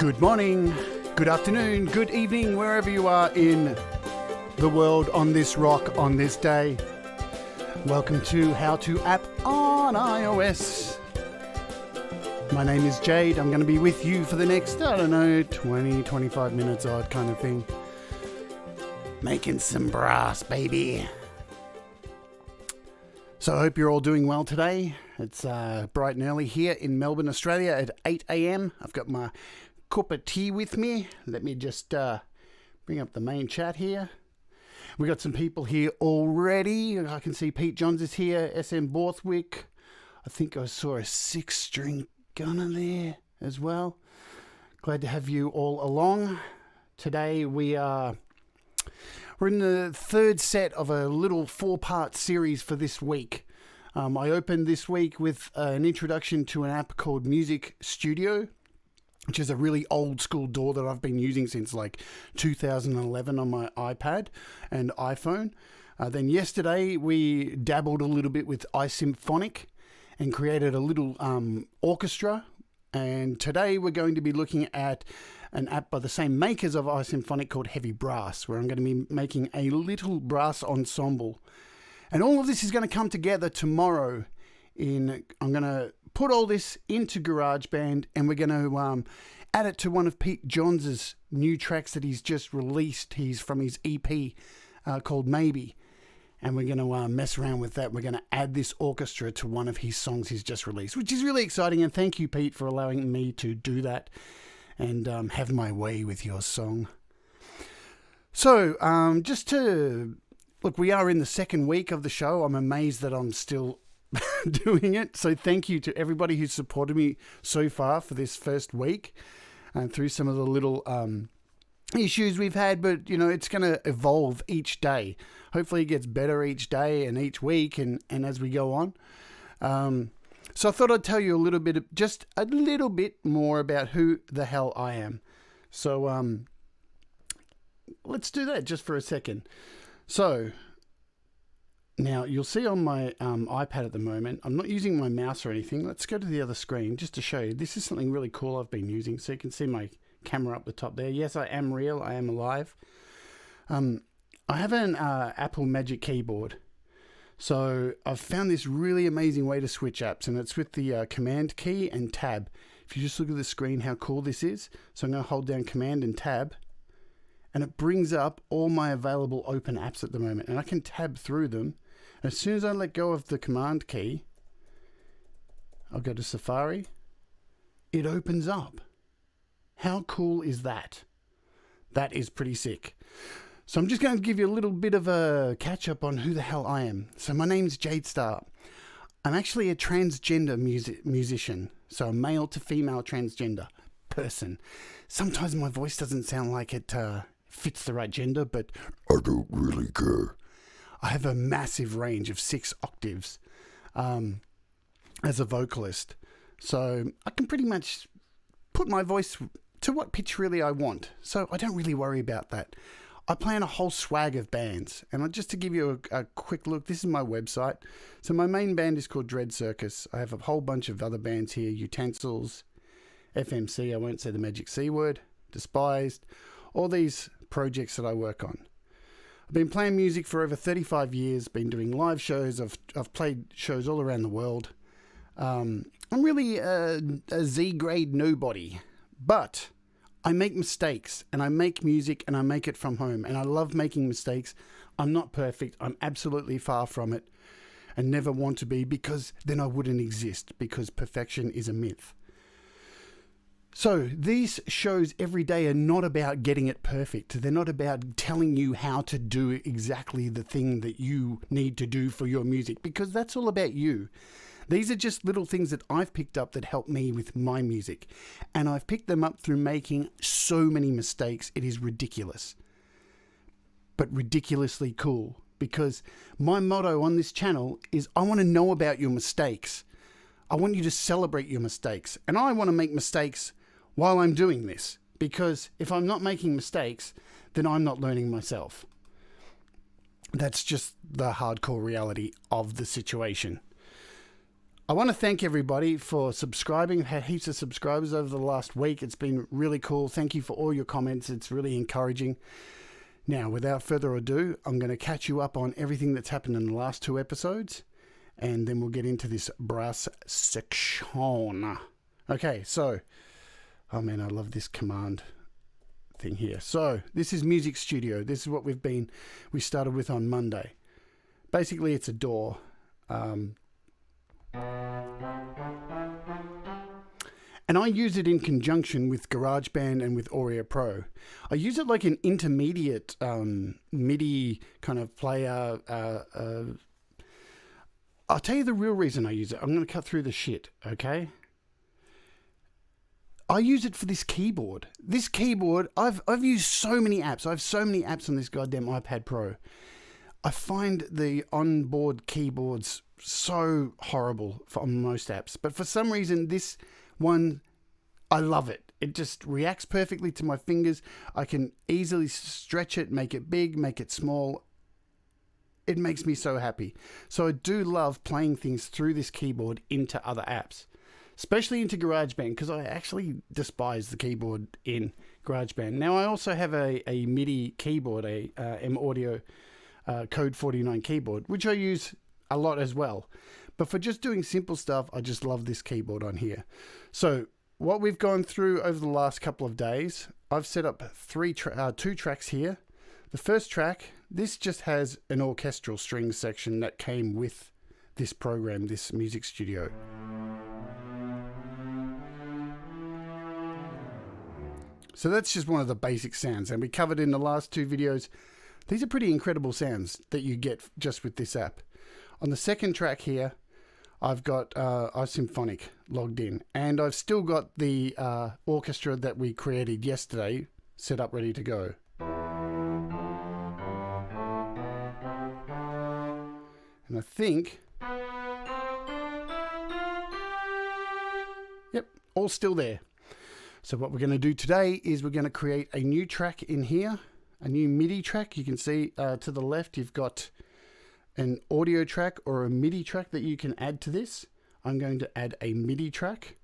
Good morning, good afternoon, good evening, wherever you are in the world on this rock on this day. Welcome to How To App on iOS. My name is Jade. I'm going to be with you for the next, 20, 25 minutes odd kind of thing. Making some brass, baby. So I hope you're all doing well today. It's bright and early here in Melbourne, Australia at 8 a.m. I've got my cup of tea with me. Let me just bring up the main chat here. We got some people here already. I can see Pete Johns is here, SM Borthwick. I think I saw a 6-string gunner there as well. Glad to have you all along. Today we're in the third set of a little 4-part series for this week. I opened this week with an introduction to an app called Music Studio, which is a really old school DAW that I've been using since like 2011 on my iPad and iPhone. Then yesterday we dabbled a little bit with iSymphonic and created a little orchestra. And today we're going to be looking at an app by the same makers of iSymphonic called Heavy Brass, where I'm going to be making a little brass ensemble. And all of this is going to come together tomorrow. I'm going to put all this into GarageBand, and we're going to add it to one of Pete Johns' new tracks that he's just released. He's from his EP called Maybe. And we're going to mess around with that. We're going to add this orchestra to one of his songs he's just released, which is really exciting. And thank you, Pete, for allowing me to do that and have my way with your song. So just to look, we are in the second week of the show. I'm amazed that I'm still doing it. So thank you to everybody who's supported me so far for this first week and through some of the little issues we've had, but it's going to evolve each day. Hopefully it gets better each day and each week and as we go on. So I thought I'd tell you just a little bit more about who the hell I am. So let's do that just for a second. So now you'll see on my iPad at the moment, I'm not using my mouse or anything. Let's go to the other screen just to show you. This is something really cool I've been using. So you can see my camera up the top there. Yes, I am real. I am alive. I have an Apple Magic Keyboard. So I've found this really amazing way to switch apps, and it's with the Command key and Tab. If you just look at the screen, how cool this is. So I'm going to hold down Command and Tab, and it brings up all my available open apps at the moment, and I can tab through them. And as soon as I let go of the Command key, I'll go to Safari. It opens up. How cool is that? That is pretty sick. So I'm just going to give you a little bit of a catch up on who the hell I am. So my name's Jade Starr. I'm actually a transgender musician. So a male to female transgender person. Sometimes my voice doesn't sound like it fits the right gender, but I don't really care. I have a massive range of 6 octaves as a vocalist. So I can pretty much put my voice to what pitch really I want. So I don't really worry about that. I play in a whole swag of bands. And just to give you a quick look, this is my website. So my main band is called Dread Circus. I have a whole bunch of other bands here. Utensils, FMC, I won't say the magic C word, Despised, all these projects that I work on. I've been playing music for over 35 years, been doing live shows. I've played shows all around the world. I'm really a Z-grade nobody, but I make mistakes and I make music and I make it from home, and I love making mistakes. I'm not perfect. I'm absolutely far from it and never want to be, because then I wouldn't exist, because perfection is a myth. So these shows every day are not about getting it perfect. They're not about telling you how to do exactly the thing that you need to do for your music, because that's all about you. These are just little things that I've picked up that help me with my music. And I've picked them up through making so many mistakes. It is ridiculous. But ridiculously cool. Because my motto on this channel is I want to know about your mistakes. I want you to celebrate your mistakes. And I want to make mistakes while I'm doing this. Because if I'm not making mistakes, then I'm not learning myself. That's just the hardcore reality of the situation. I want to thank everybody for subscribing. I've had heaps of subscribers over the last week. It's been really cool. Thank you for all your comments. It's really encouraging. Now, without further ado, I'm going to catch you up on everything that's happened in the last 2 episodes, and then we'll get into this brass section. Okay, so, oh man, I love this command thing here. So, this is Music Studio. This is what we started with on Monday. Basically, it's a door. And I use it in conjunction with GarageBand and with Audio Pro. I use it like an intermediate MIDI kind of player. I'll tell you the real reason I use it. I'm going to cut through the shit, okay? I use it for this keyboard. This keyboard, I've used so many apps. I have so many apps on this goddamn iPad Pro. I find the onboard keyboards so horrible on most apps. But for some reason, this one, I love it. It just reacts perfectly to my fingers. I can easily stretch it, make it big, make it small. It makes me so happy. So I do love playing things through this keyboard into other apps, especially into GarageBand, because I actually despise the keyboard in GarageBand. Now, I also have a MIDI keyboard, a M-Audio Code 49 keyboard, which I use a lot as well. But for just doing simple stuff, I just love this keyboard on here. So what we've gone through over the last couple of days, I've set up 2 tracks here. The first track, this just has an orchestral strings section that came with this program, this Music Studio. So that's just one of the basic sounds, and we covered in the last 2 videos. These are pretty incredible sounds that you get just with this app. On the second track here, I've got iSymphonic logged in, and I've still got the orchestra that we created yesterday set up ready to go. And I think, yep, all still there. So what we're going to do today is we're going to create a new track in here, a new MIDI track. You can see to the left, you've got an audio track or a MIDI track that you can add to this. I'm going to add a MIDI track.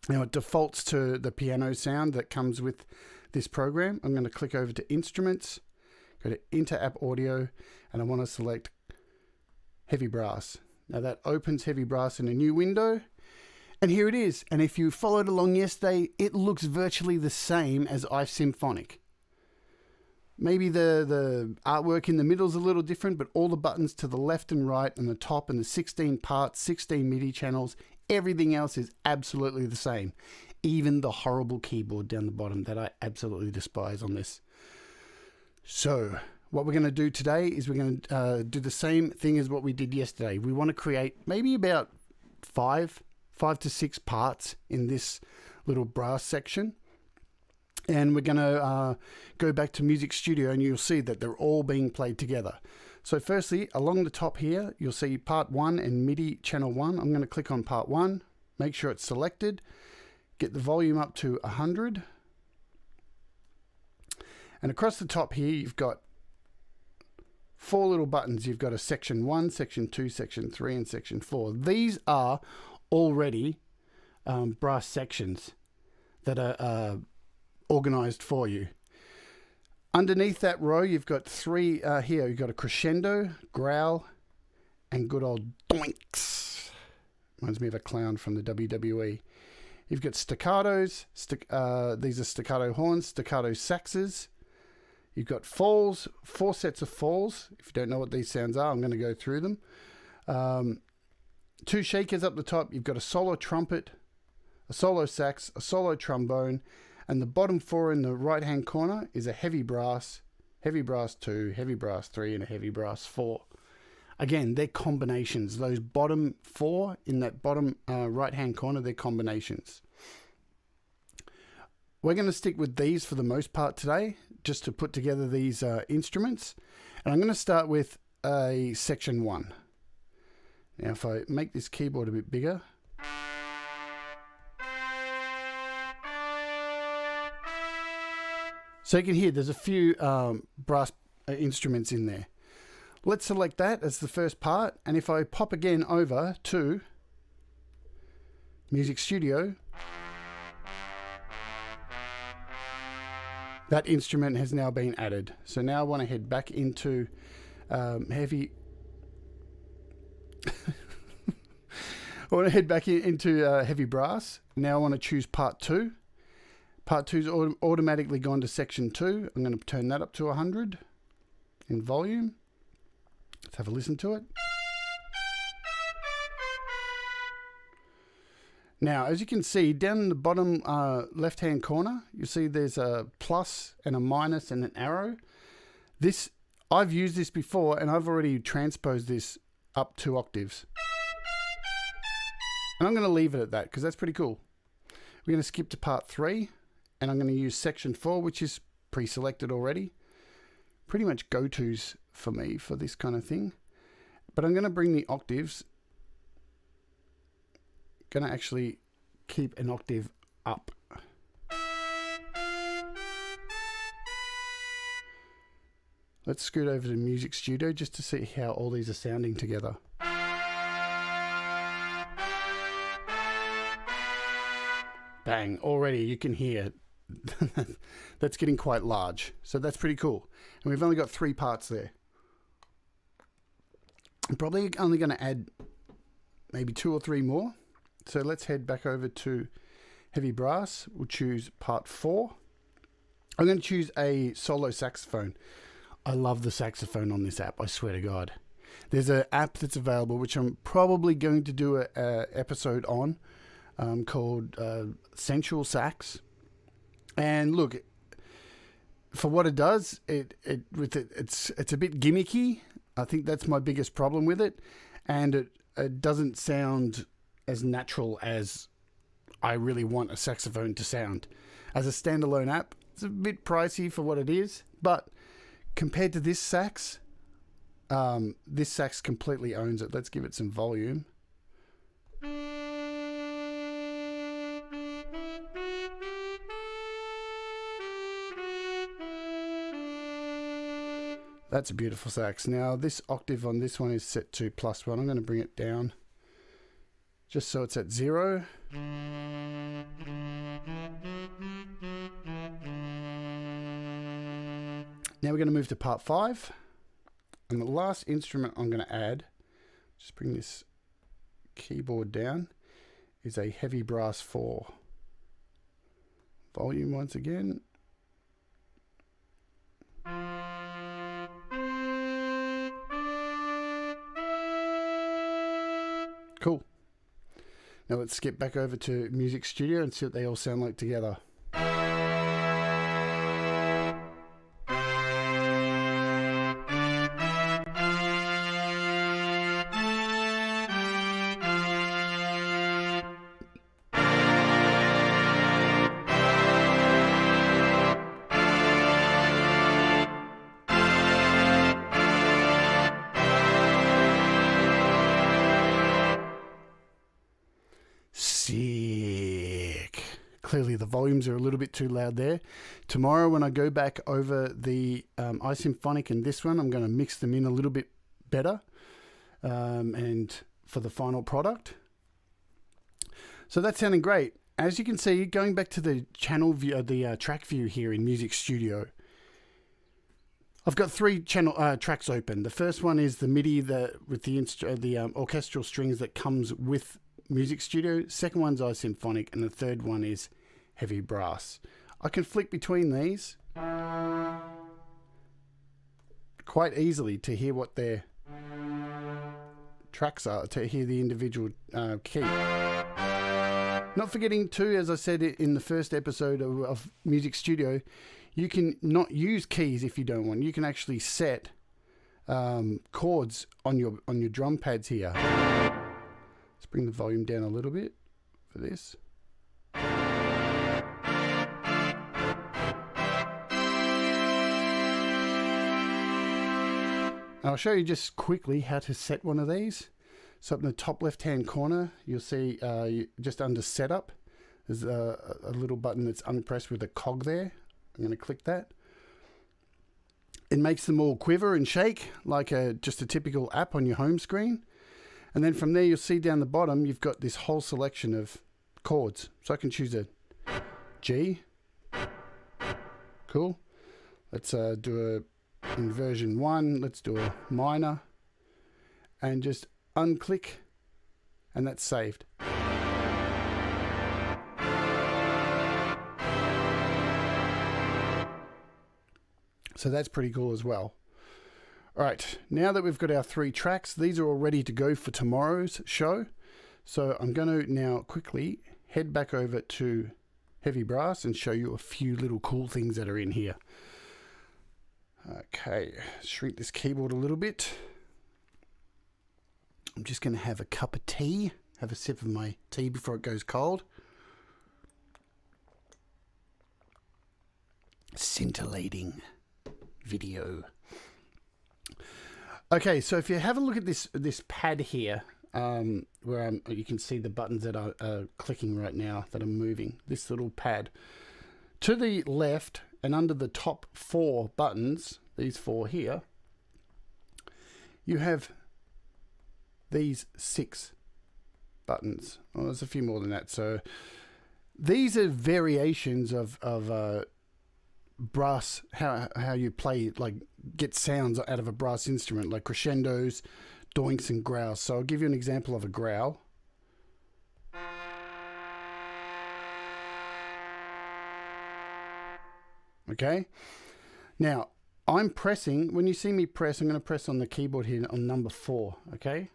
Now it defaults to the piano sound that comes with this program. I'm going to click over to Instruments, go to Inter App Audio, and I want to select Heavy Brass. Now that opens Heavy Brass in a new window, and here it is. And if you followed along yesterday, it looks virtually the same as iSymphonic. Maybe the artwork in the middle is a little different, but all the buttons to the left and right and the top and the 16 parts, 16 MIDI channels, everything else is absolutely the same. Even the horrible keyboard down the bottom that I absolutely despise on this. So what we're going to do today is we're going to do the same thing as what we did yesterday. We want to create maybe about 5 to 6 parts in this little brass section. And we're going to go back to Music Studio, and you'll see that they're all being played together. So firstly, along the top here, you'll see part 1 and MIDI channel 1. I'm going to click on part 1, make sure it's selected, get the volume up to 100. And across the top here, you've got 4 little buttons. You've got a section 1, section 2, section 3, and section 4. These are already brass sections that are organized for you. Underneath that row, you've got 3 here. You've got a crescendo, growl, and good old doinks. Reminds me of a clown from the WWE. You've got staccatos. These are staccato horns, staccato saxes. You've got falls, 4 sets of falls. If you don't know what these sounds are, I'm going to go through them. 2 shakers up the top. You've got a solo trumpet, a solo sax, a solo trombone, and the bottom 4 in the right-hand corner is a heavy brass 2, heavy brass 3, and a heavy brass 4. Again, they're combinations. Those bottom 4 in that bottom right-hand corner, they're combinations. We're going to stick with these for the most part today, just to put together these instruments. And I'm going to start with a section 1. Now, if I make this keyboard a bit bigger, so you can hear there's a few brass instruments in there. Let's select that as the first part, and if I pop again over to Music Studio, that instrument has now been added. So now I want to head back into heavy. I want to head back into heavy brass. Now I want to choose part 2. Part 2's automatically gone to section 2. I'm going to turn that up to 100 in volume. Let's have a listen to it. Now, as you can see, down in the bottom left-hand corner, you see there's a plus and a minus and an arrow. This, I've used this before, and I've already transposed this up 2 octaves. And I'm going to leave it at that, because that's pretty cool. We're going to skip to part 3, and I'm going to use section 4, which is pre-selected already. Pretty much go-tos for me for this kind of thing. But I'm going to bring the octaves. Going to actually keep an octave up. Let's scoot over to Music Studio just to see how all these are sounding together. Bang, already you can hear that's getting quite large. So that's pretty cool. And we've only got 3 parts there. I'm probably only going to add maybe 2 or 3 more. So let's head back over to heavy brass. We'll choose part 4. I'm going to choose a solo saxophone. I love the saxophone on this app, I swear to God. There's an app that's available, which I'm probably going to do an episode on, called Sensual Sax. And look, for what it does, it's a bit gimmicky. I think that's my biggest problem with it. And it doesn't sound as natural as I really want a saxophone to sound. As a standalone app, it's a bit pricey for what it is, but compared to this sax completely owns it. Let's give it some volume. That's a beautiful sax. Now this octave on this one is set to +1. I'm going to bring it down just so it's at 0. Now we're going to move to part 5. And the last instrument I'm going to add, just bring this keyboard down, is a heavy brass 4. Volume once again. Cool. Now let's skip back over to Music Studio and see what they all sound like together. Sick. Clearly the volumes are a little bit too loud there. Tomorrow when I go back over the iSymphonic and this one, I'm going to mix them in a little bit better and for the final product. So that's sounding great. As you can see, going back to the channel view, the track view here in Music Studio, I've got 3 tracks open. The first one is the MIDI with the orchestral strings that comes with Music Studio. Second one's iSymphonic, and the third one is heavy brass. I can flick between these quite easily to hear what their tracks are, to hear the individual key. Not forgetting too, as I said in the first episode of Music Studio, you can not use keys if you don't want. You can actually set chords on your drum pads here. Let's bring the volume down a little bit for this. I'll show you just quickly how to set one of these. So up in the top left hand corner, you'll see just under setup, there's a little button that's unpressed with a cog there. I'm going to click that. It makes them all quiver and shake like just a typical app on your home screen. And then from there, you'll see down the bottom, you've got this whole selection of chords. So I can choose a G. Cool. Let's do in version 1, let's do a minor. And just unclick, and that's saved. So that's pretty cool as well. All right, now that we've got our 3 tracks, these are all ready to go for tomorrow's show. So I'm going to now quickly head back over to Heavy Brass and show you a few little cool things that are in here. Okay, shrink this keyboard a little bit. I'm just going to have a cup of tea, have a sip of my tea before it goes cold. Scintillating video. Okay, so if you have a look at this pad here, where you can see the buttons that are clicking right now, that are moving, this little pad. To the left and under the top 4 buttons, these 4 here, you have these 6 buttons. Well, there's a few more than that. So these are variations of brass, how you play, like get sounds out of a brass instrument, like crescendos, doinks and growls. So I'll give you an example of a growl. Okay, now I'm pressing, when you see me press, I'm going to press on the keyboard here on number 4. Okay,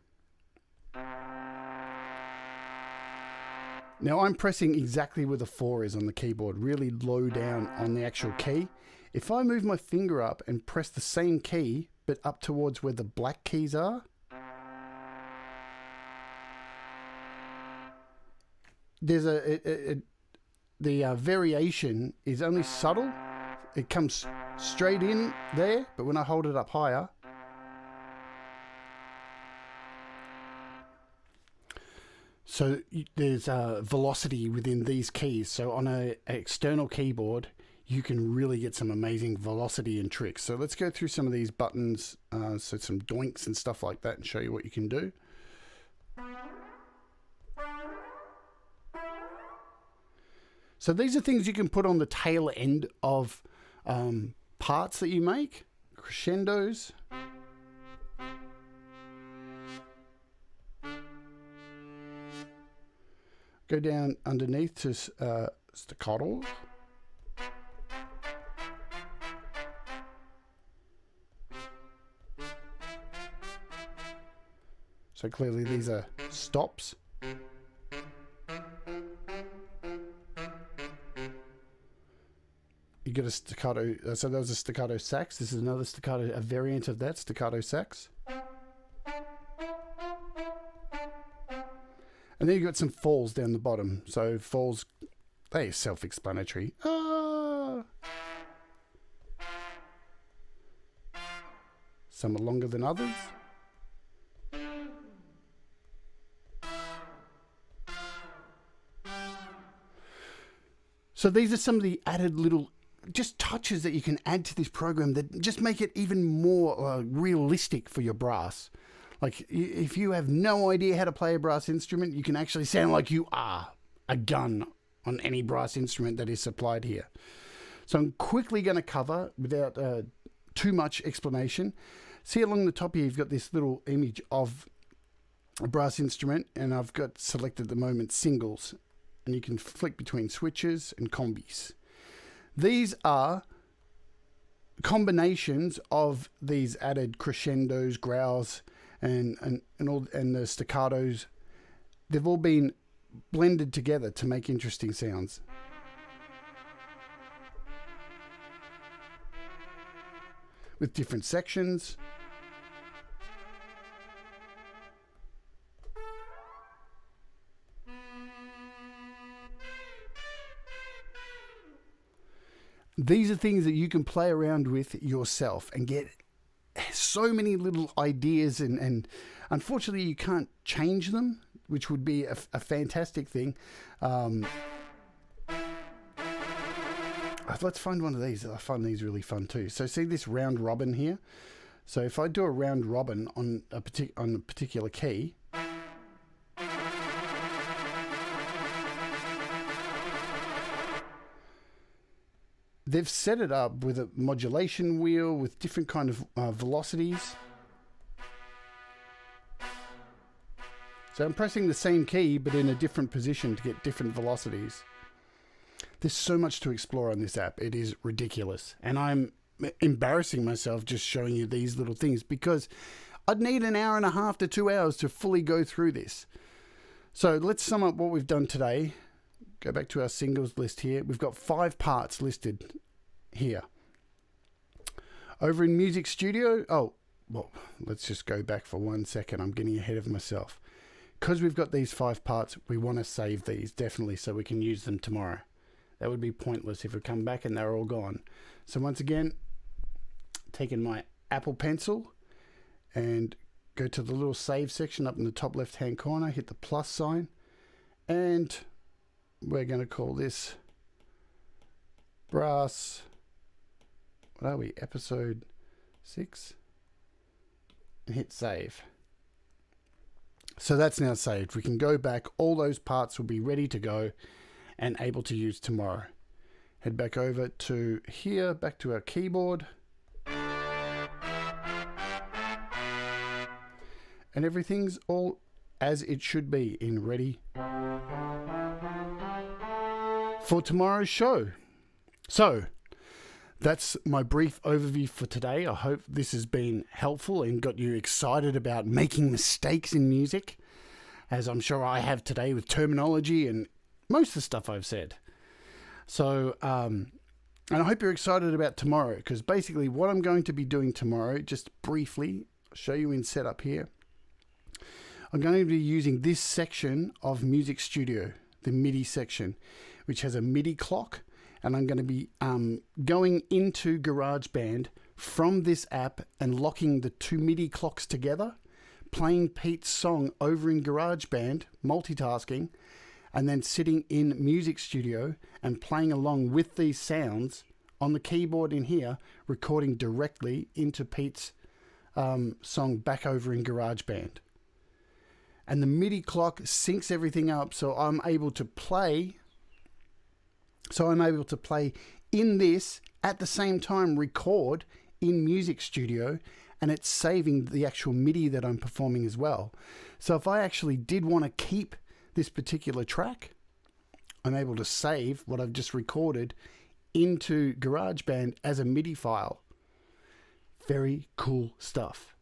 now I'm pressing exactly where the 4 is on the keyboard, really low down on the actual key. If I move my finger up and press the same key, but up towards where the black keys are, there's the variation is only subtle. It comes straight in there, but when I hold it up higher, so there's velocity within these keys. So on an external keyboard, you can really get some amazing velocity and tricks. So let's go through some of these buttons, so some doinks and stuff like that, and show you what you can do. So these are things you can put on the tail end of parts that you make, crescendos. Go down underneath to staccato. So clearly these are stops. You get a staccato, so that was a staccato sax. This is another staccato, a variant of that, staccato sax. And then you got some falls down the bottom. So falls, they are self-explanatory. Ah. Some are longer than others. So these are some of the added little just touches that you can add to this program that just make it even more realistic for your brass. Like if you have no idea how to play a brass instrument, you can actually sound like you are a gun on any brass instrument that is supplied here. So I'm quickly going to cover, without too much explanation. See along the top here, you've got this little image of a brass instrument, and I've got selected at the moment singles, and you can flick between switches and combis. These are combinations of these added crescendos, growls, and the staccatos. They've all been blended together to make interesting sounds. With different sections. These are things that you can play around with yourself and get so many little ideas, and unfortunately you can't change them, which would be a fantastic thing. Let's find one of these. I find these really fun too. So see this round robin here? So if I do a round robin on a particular key, they've set it up with a modulation wheel with different kind of velocities. So I'm pressing the same key, but in a different position to get different velocities. There's so much to explore on this app. It is ridiculous. And I'm embarrassing myself just showing you these little things because I'd need an hour and a half to 2 hours to fully go through this. So let's sum up what we've done today. Go back to our singles list here. We've got 5 parts listed here. Over in Music Studio, well, let's just go back for 1 second. I'm getting ahead of myself. Because we've got these 5 parts, we want to save these definitely so we can use them tomorrow. That would be pointless if we come back and they're all gone. So once again, taking my Apple Pencil and go to the little save section up in the top left hand corner, hit the plus sign, and we're going to call this Brass, what are we, episode 6, and hit save. So that's now saved. We can go back. All those parts will be ready to go and able to use tomorrow. Head back over to here, back to our keyboard. And everything's all as it should be in ready for tomorrow's show. So that's my brief overview for today. I hope this has been helpful and got you excited about making mistakes in music, as I'm sure I have today with terminology and most of the stuff I've said. So, and I hope you're excited about tomorrow, because basically what I'm going to be doing tomorrow, just briefly, I'll show you in setup here. I'm going to be using this section of Music Studio, the MIDI section, which has a MIDI clock. And I'm going to be going into GarageBand from this app and locking the 2 MIDI clocks together, playing Pete's song over in GarageBand, multitasking, and then sitting in Music Studio and playing along with these sounds on the keyboard in here, recording directly into Pete's song back over in GarageBand. And the MIDI clock syncs everything up, so I'm able to play. So I'm able to play in this at the same time record in Music Studio, and it's saving the actual MIDI that I'm performing as well. So if I actually did want to keep this particular track, I'm able to save what I've just recorded into GarageBand as a MIDI file. Very cool stuff.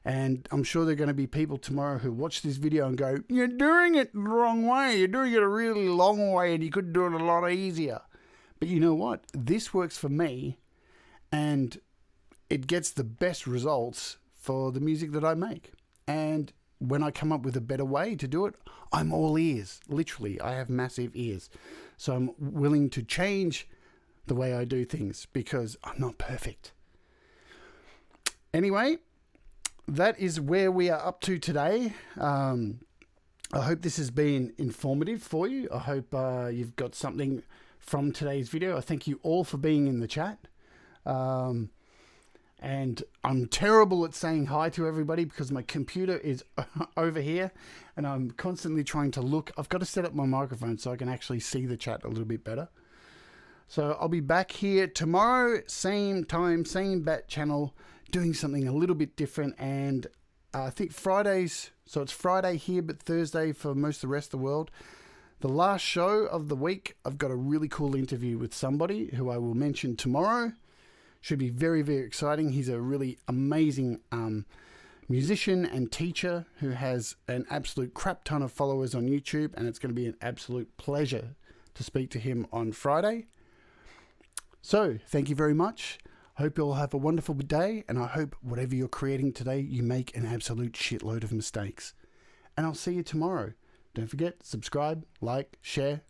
And I'm sure there are going to be people tomorrow who watch this video and go, "You're doing it the wrong way. You're doing it a really long way and you could do it a lot easier." But you know what? This works for me and it gets the best results for the music that I make. And when I come up with a better way to do it, I'm all ears. Literally, I have massive ears. So I'm willing to change the way I do things because I'm not perfect. Anyway, that is where we are up to today. I hope this has been informative for you. I hope you've got something from today's video. I thank you all for being in the chat. And I'm terrible at saying hi to everybody because my computer is over here and I'm constantly trying to look. I've got to set up my microphone so I can actually see the chat a little bit better. So I'll be back here tomorrow, same time, same bat channel, doing something a little bit different. And I think Fridays, so it's Friday here, but Thursday for most of the rest of the world. The last show of the week, I've got a really cool interview with somebody who I will mention tomorrow. Should be very, very exciting. He's a really amazing musician and teacher who has an absolute crap ton of followers on YouTube, and it's going to be an absolute pleasure to speak to him on Friday. So, thank you very much. Hope you all have a wonderful day, and I hope whatever you're creating today, you make an absolute shitload of mistakes. And I'll see you tomorrow. Don't forget, subscribe, like, share,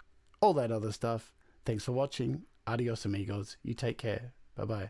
all that other stuff. Thanks for watching. Adios, amigos. You take care. Bye-bye.